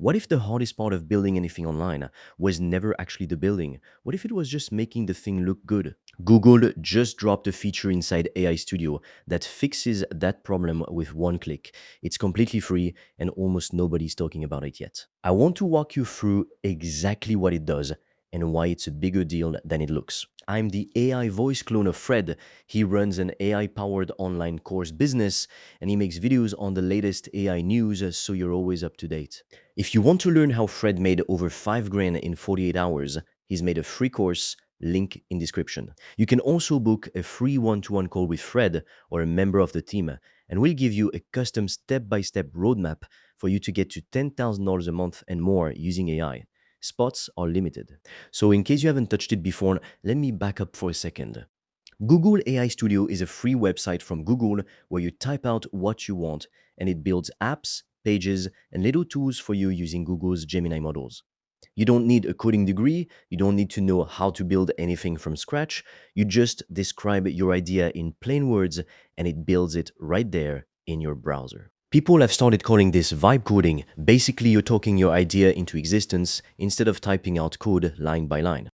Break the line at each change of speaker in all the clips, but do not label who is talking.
What if the hardest part of building anything online was never actually the building? What if it was just making the thing look good? Google just dropped a feature inside AI Studio that fixes that problem with one click. It's completely free and almost nobody's talking about it yet. I want to walk you through exactly what it does and why it's a bigger deal than it looks. I'm the AI voice clone of Fred. He runs an AI powered online course business and he makes videos on the latest AI news so you're always up to date. If you want to learn how Fred made over 5 grand in 48 hours, he's made a free course, link in description. You can also book a free one-to-one call with Fred or a member of the team, and we'll give you a custom step-by-step roadmap for you to get to $10,000 a month and more using AI. Spots are limited. So in case you haven't touched it before, let me back up for a second. Google AI Studio is a free website from Google where you type out what you want and it builds apps, pages, and little tools for you using Google's Gemini models. You don't need a coding degree, you don't need to know how to build anything from scratch. You just describe your idea in plain words and it builds it right there in your browser. People have started calling this vibe coding. Basically, you're talking your idea into existence instead of typing out code line by line.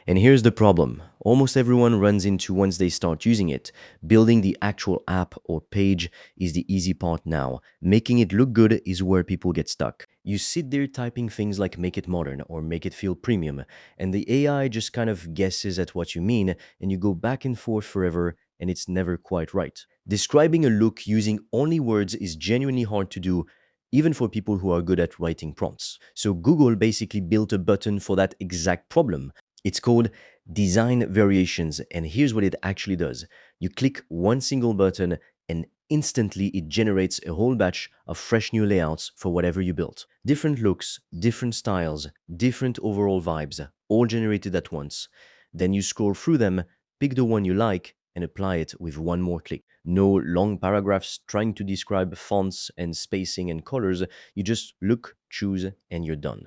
And here's the problem. Almost everyone runs into once they start using it. Building the actual app or page is the easy part now. Making it look good is where people get stuck. You sit there typing things like make it modern or make it feel premium, and the AI just kind of guesses at what you mean, and you go back and forth forever, and it's never quite right. Describing a look using only words is genuinely hard to do, even for people who are good at writing prompts. So Google basically built a button for that exact problem. It's called Design Variations, and here's what it actually does. You click one single button and instantly it generates a whole batch of fresh new layouts for whatever you built. Different looks, different styles, different overall vibes, all generated at once. Then you scroll through them, pick the one you like, and apply it with one more click. No long paragraphs trying to describe fonts and spacing and colors. You just look, choose, and you're done.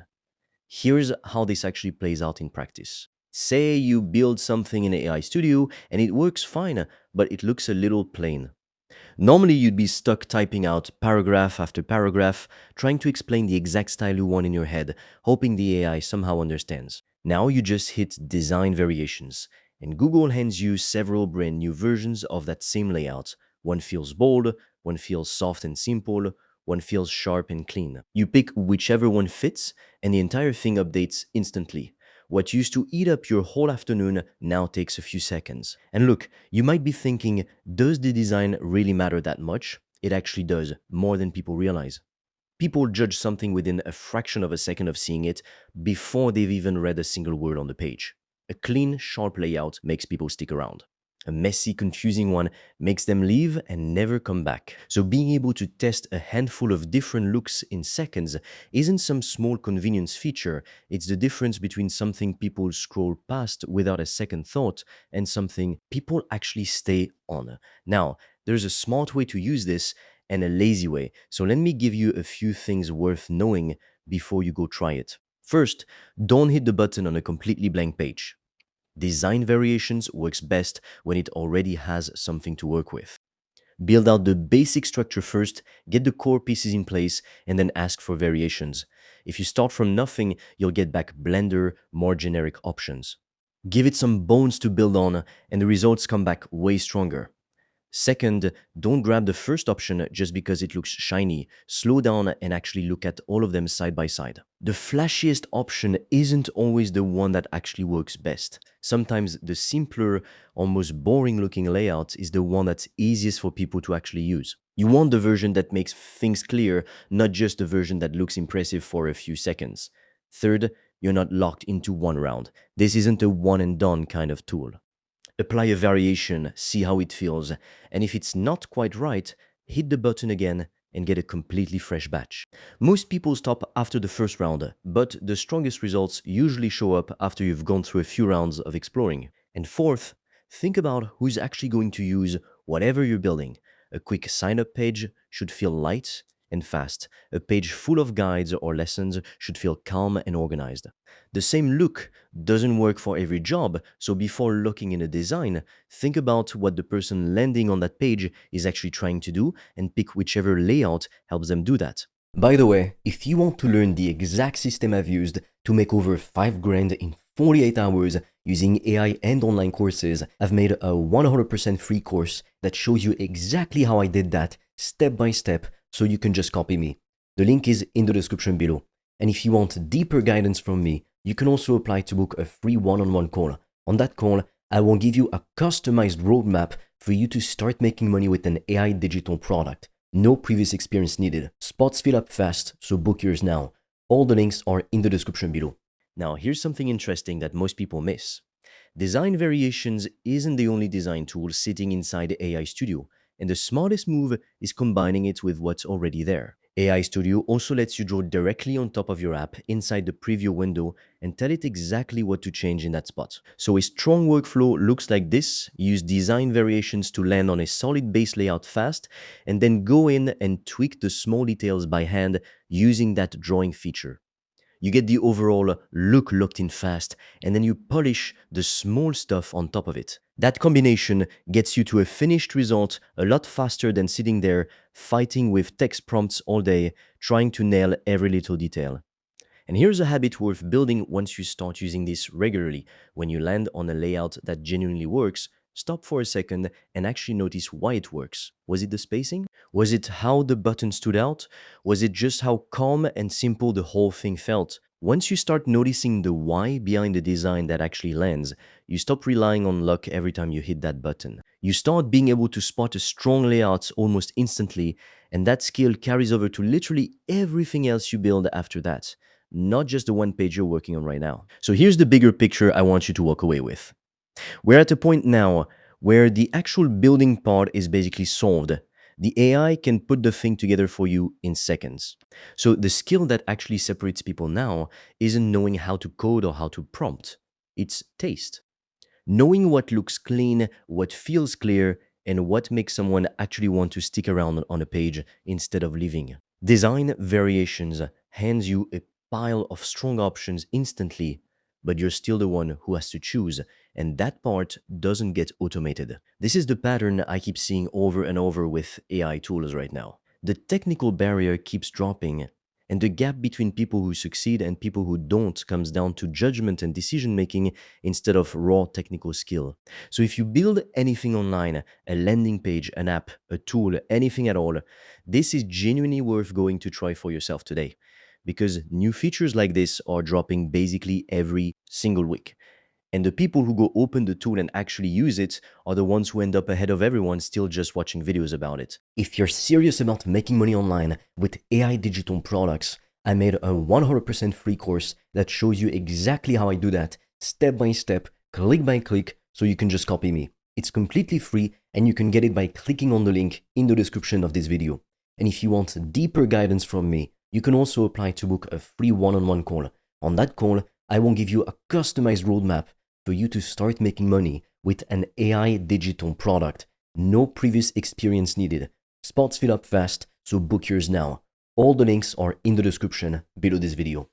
Here's how this actually plays out in practice. Say you build something in AI Studio and it works fine, but it looks a little plain. Normally, you'd be stuck typing out paragraph after paragraph, trying to explain the exact style you want in your head, hoping the AI somehow understands. Now you just hit Design Variations, and Google hands you several brand new versions of that same layout. One feels bold, one feels soft and simple, one feels sharp and clean. You pick whichever one fits, and the entire thing updates instantly. What used to eat up your whole afternoon now takes a few seconds. And look, you might be thinking, does the design really matter that much? It actually does, more than people realize. People judge something within a fraction of a second of seeing it before they've even read a single word on the page. A clean, sharp layout makes people stick around. A messy, confusing one makes them leave and never come back. So being able to test a handful of different looks in seconds isn't some small convenience feature. It's the difference between something people scroll past without a second thought and something people actually stay on. Now, there's a smart way to use this and a lazy way. So let me give you a few things worth knowing before you go try it. First, don't hit the button on a completely blank page. Design Variations works best when it already has something to work with. Build out the basic structure first, get the core pieces in place, and then ask for variations. If you start from nothing, you'll get back Blender, more generic options. Give it some bones to build on, and the results come back way stronger. Second, don't grab the first option just because it looks shiny. Slow down and actually look at all of them side by side. The flashiest option isn't always the one that actually works best. Sometimes the simpler, almost boring looking layout is the one that's easiest for people to actually use. You want the version that makes things clear, not just the version that looks impressive for a few seconds. Third, you're not locked into one round. This isn't a one and done kind of tool. Apply a variation, see how it feels, and if it's not quite right, hit the button again and get a completely fresh batch. Most people stop after the first round, but the strongest results usually show up after you've gone through a few rounds of exploring. And fourth, think about who's actually going to use whatever you're building. A quick sign-up page should feel light and fast. A page full of guides or lessons should feel calm and organized. The same look doesn't work for every job, so before looking in a design, think about what the person landing on that page is actually trying to do and pick whichever layout helps them do that. By the way, if you want to learn the exact system I've used to make over 5 grand in 48 hours using AI and online courses, I've made a 100% free course that shows you exactly how I did that step by step, so you can just copy me. The link is in the description below. And if you want deeper guidance from me, you can also apply to book a free one-on-one call. On that call, I will give you a customized roadmap for you to start making money with an AI digital product. No previous experience needed. Spots fill up fast, so book yours now. All the links are in the description below. Now, here's something interesting that most people miss. Design Variations isn't the only design tool sitting inside AI Studio, and the smartest move is combining it with what's already there. AI Studio also lets you draw directly on top of your app inside the preview window and tell it exactly what to change in that spot. So a strong workflow looks like this. Use Design Variations to land on a solid base layout fast, and then go in and tweak the small details by hand using that drawing feature. You get the overall look locked in fast, and then you polish the small stuff on top of it. That combination gets you to a finished result a lot faster than sitting there fighting with text prompts all day, trying to nail every little detail. And here's a habit worth building once you start using this regularly. When you land on a layout that genuinely works, stop for a second and actually notice why it works. Was it the spacing? Was it how the button stood out? Was it just how calm and simple the whole thing felt? Once you start noticing the why behind the design that actually lands, you stop relying on luck every time you hit that button. You start being able to spot a strong layout almost instantly, and that skill carries over to literally everything else you build after that, not just the one page you're working on right now. So here's the bigger picture I want you to walk away with. We're at a point now where the actual building part is basically solved. The AI can put the thing together for you in seconds. So the skill that actually separates people now isn't knowing how to code or how to prompt. It's taste. Knowing what looks clean, what feels clear, and what makes someone actually want to stick around on a page instead of leaving. Design Variations hands you a pile of strong options instantly, but you're still the one who has to choose, and that part doesn't get automated. This is the pattern I keep seeing over and over with AI tools right now. The technical barrier keeps dropping, and the gap between people who succeed and people who don't comes down to judgment and decision making instead of raw technical skill. So if you build anything online, a landing page, an app, a tool, anything at all, this is genuinely worth going to try for yourself today, because new features like this are dropping basically every single week. And the people who go open the tool and actually use it are the ones who end up ahead of everyone still just watching videos about it. If you're serious about making money online with AI digital products, I made a 100% free course that shows you exactly how I do that, step by step, click by click, so you can just copy me. It's completely free, and you can get it by clicking on the link in the description of this video. And if you want deeper guidance from me, you can also apply to book a free one-on-one call. On that call, I will give you a customized roadmap for you to start making money with an AI digital product. No previous experience needed. Spots fill up fast, so book yours now. All the links are in the description below this video.